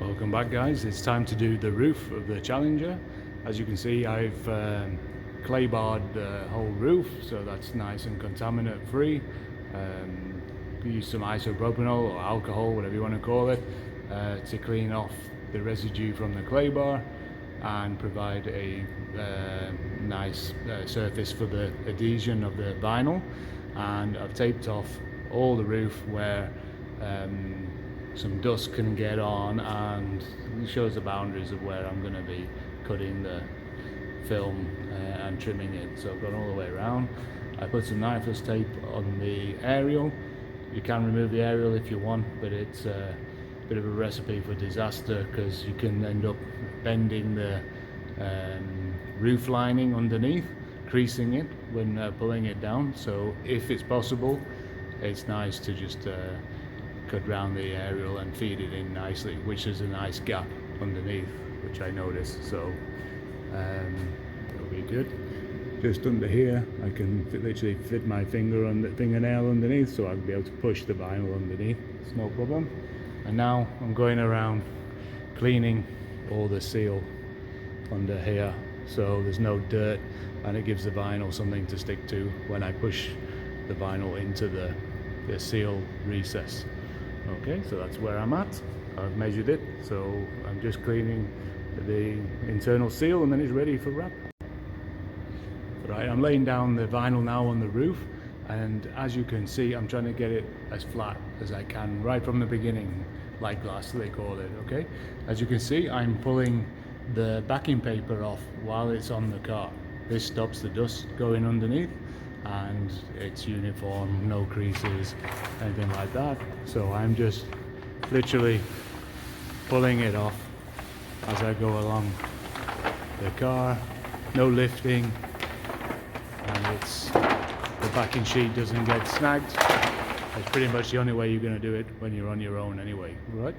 Welcome back, guys. It's time to do the roof of the Challenger. As you can see, I've clay barred the whole roof, so that's nice and contaminant free. Use some isopropanol or alcohol, whatever you want to call it, to clean off the residue from the clay bar and provide a nice surface for the adhesion of the vinyl. And I've taped off all the roof where some dust can get on, and it shows the boundaries of where I'm going to be cutting the film and trimming it. So I've gone all the way around. I put some knifeless tape on the aerial. You can remove the aerial if you want, but it's a bit of a recipe for disaster because you can end up bending the roof lining underneath, creasing it when pulling it down. So if it's possible, it's nice to just cut round the aerial and feed it in nicely, which is a nice gap underneath, which I noticed. So it'll be good. Just under here, I can literally fit my fingernail underneath, so I'll be able to push the vinyl underneath. It's no problem. And now I'm going around cleaning all the seal under here, so there's no dirt, and it gives the vinyl something to stick to when I push the vinyl into the seal recess. Okay, so that's where I'm at. I've measured it, so I'm just cleaning the internal seal and then it's ready for wrap. Right, I'm laying down the vinyl now on the roof, and as you can see, I'm trying to get it as flat as I can right from the beginning, like glass they call it. Okay, as you can see, I'm pulling the backing paper off while it's on the car. This stops the dust going underneath, and it's uniform, no creases, anything like that. So I'm just literally pulling it off as I go along the car, no lifting, and the backing sheet doesn't get snagged. That's pretty much the only way you're going to do it when you're on your own anyway, right?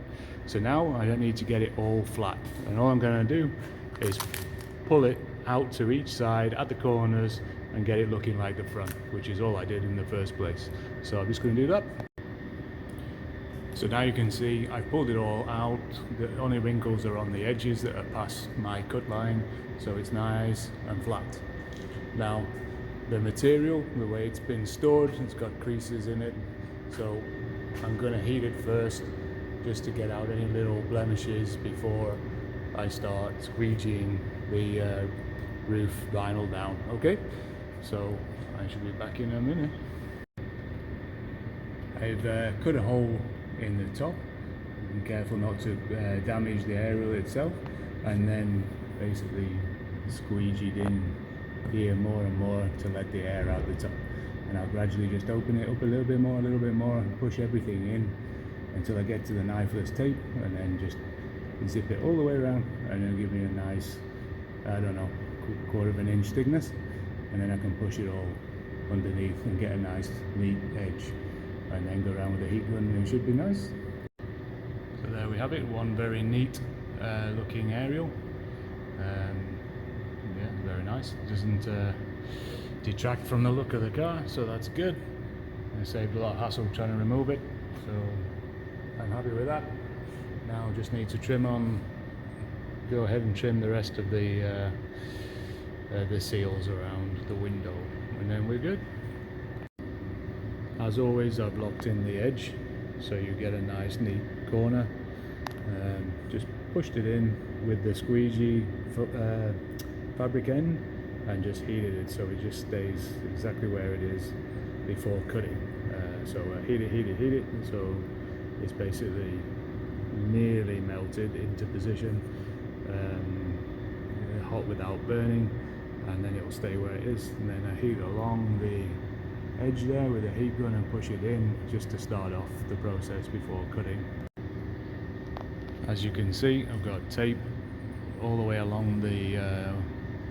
So now I don't need to get it all flat, and all I'm going to do is pull it out to each side at the corners and get it looking like the front, which is all I did in the first place. So I'm just going to do that. So now you can see I've pulled it all out. The only wrinkles are on the edges that are past my cut line, so it's nice and flat. Now the material, the way it's been stored, it's got creases in it, so I'm going to heat it first just to get out any little blemishes before I start squeegeeing the roof vinyl down. Okay, so I should be back in a minute. I've cut a hole in the top. Be careful not to damage the aerial itself, and then basically squeegeed in here more and more to let the air out the top. And I'll gradually just open it up a little bit more, and push everything in until I get to the knifeless tape, and then just zip it all the way around, and it'll give me a nice, I don't know, quarter of an inch thickness, and then I can push it all underneath and get a nice neat edge, and then go around with a heat gun and it should be nice. So there we have it, one very neat looking aerial. Yeah, very nice. It doesn't detract from the look of the car, so that's good. I saved a lot of hassle trying to remove it, so I'm happy with that. Now just need to go ahead and trim the rest of the seals around the window, and then we're good. As always, I've locked in the edge so you get a nice neat corner. Just pushed it in with the squeegee fabric end and just heated it so it just stays exactly where it is before cutting. So heat it, so it's basically nearly melted into position, hot without burning, and then it will stay where it is. And then I heat along the edge there with a heat gun and push it in just to start off the process before cutting. As you can see, I've got tape all the way along the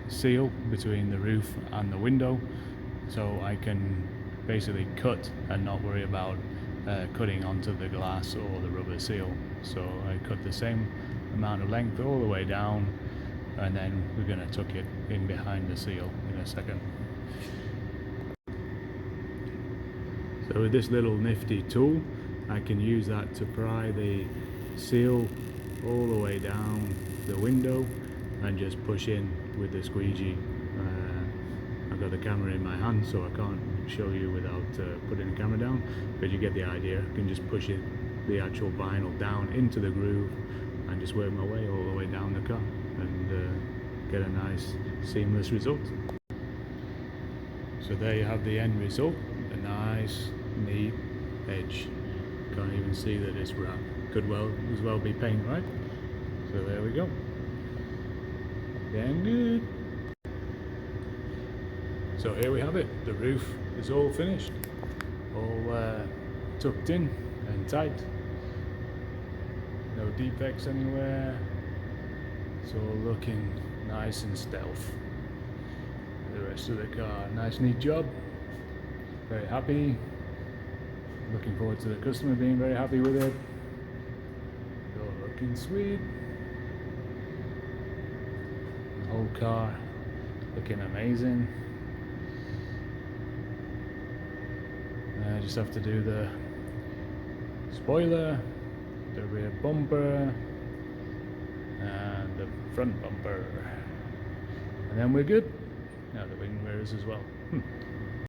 seal between the roof and the window, so I can basically cut and not worry about cutting onto the glass or the rubber seal. So I cut the same amount of length all the way down, and then we're going to tuck it in behind the seal in a second. So with this little nifty tool, I can use that to pry the seal all the way down the window and just push in with the squeegee. I've got the camera in my hand, so I can't show you without putting the camera down, but you get the idea. I can just push the actual vinyl down into the groove and just work my way all the way down the car and get a nice seamless result. So there you have the end result, a nice neat edge. Can't even see that it's wrapped. Could as well be paint, right? So there we go. Damn good. So here we have it. The roof is all finished, all tucked in and tight. No defects anywhere. It's all looking nice and stealth. The rest of the car, nice neat job. Very happy. Looking forward to the customer being very happy with it. All looking sweet. The whole car looking amazing. I just have to do the spoiler, the rear bumper, and the front bumper, and then we're good. Now the wing mirrors as well.